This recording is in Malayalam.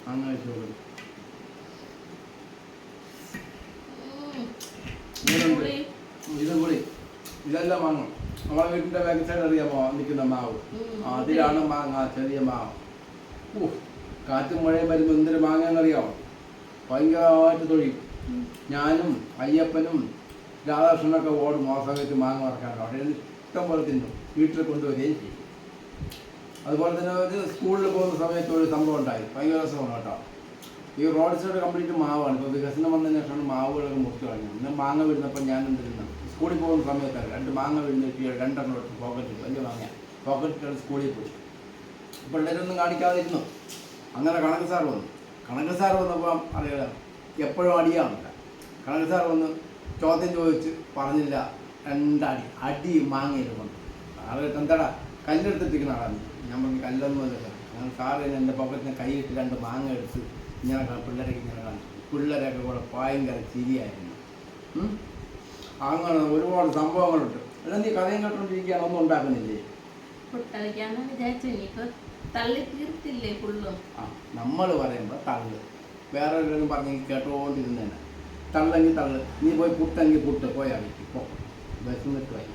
അങ്ങനെ വെച്ചോളൂ. ഇത് കൂടി ഇതെല്ലാം വാങ്ങും. നമ്മളെ വീട്ടിൻ്റെ ബാക്ക് സൈഡ് അറിയാമോ നിൽക്കുന്ന മാവ്, അതിലാണ് മാങ്ങ, ചെറിയ മാവ്. കാറ്റും മഴയും വരുമ്പോൾ എന്തൊരു മാങ്ങയെന്നറിയാമോ, ഭയങ്കരമായിട്ട് തൊഴിയും. ഞാനും അയ്യപ്പനും രാധാകൃഷ്ണനൊക്കെ ഓടും ആ സമയത്ത് മാങ്ങ വറക്കാനോ. അവിടെ ഇഷ്ടം പോലെ തിന്നും, വീട്ടിൽ കൊണ്ടുവരികയും ചെയ്യും. അതുപോലെ തന്നെ ഒരു സ്കൂളിൽ പോകുന്ന സമയത്ത് ഒരു സംഭവം ഉണ്ടായി, ഭയങ്കര രസമാണ് കേട്ടോ. ഈ റോഡ് സൈഡ് കംപ്ലീറ്റ് മാവാണ്. ഇപ്പോൾ വികസനം വന്നതിന് ശേഷമാണ് മാവുകളൊക്കെ മുറിച്ച് കളഞ്ഞത്. ഇന്ന് മാങ്ങ വീഴുന്നപ്പോൾ ഞാൻ എന്തിരുന്നു സ്കൂളിൽ പോകുന്ന സമയത്താണ് 2 മാങ്ങ വീഴുന്ന 2 എടുത്ത് പോക്കറ്റ്, വലിയ മാങ്ങ പോക്കറ്റ് സ്കൂളിൽ പോയി. പിള്ളേരൊന്നും കാണിക്കാതിരുന്നു. അങ്ങനെ കണക്ക് സാർ വന്നു. കണക്ക് സാർ വന്നപ്പോൾ അറിയാം എപ്പോഴും അടിയാണില്ല. കണക്ക് സാർ വന്ന് ചോദ്യം ചോദിച്ച് പറഞ്ഞില്ല, 2 അടി മാങ്ങയിൽ കൊണ്ട്. ആളുകൾക്ക് എന്താടാ കല്ലെടുത്തിട്ടിരിക്കുന്ന ആളാണ്. ഞാൻ പറഞ്ഞു കല്ലൊന്നുമില്ല. ഞാൻ സാറ് എൻ്റെ പോക്കറ്റിന് കൈയിട്ട് 2 മാങ്ങ എടുത്ത് ഇങ്ങനെ പിള്ളേരൊക്കെ ഇങ്ങനെ കാണിച്ചു. പിള്ളേരൊക്കെ കൂടെ ഭയങ്കര ചിരിയായിരുന്നു. അങ്ങനെ ഒരുപാട് സംഭവങ്ങളുണ്ട്. അല്ല നീ കഥയും കേട്ടോണ്ടിരിക്കുകയാണ്, ഒന്നും ഉണ്ടാക്കുന്നില്ലേ? നമ്മൾ പറയുമ്പോൾ തള്ളു, വേറെ ഒന്നും പറഞ്ഞെങ്കിൽ കേട്ടോണ്ടിരുന്നേനെ. തള്ളെങ്കിൽ തള്ളു, നീ പോയി പുട്ടെങ്കിൽ പുട്ട് പോയാൽ പോ, ബസ് നിൽക്കുവായി.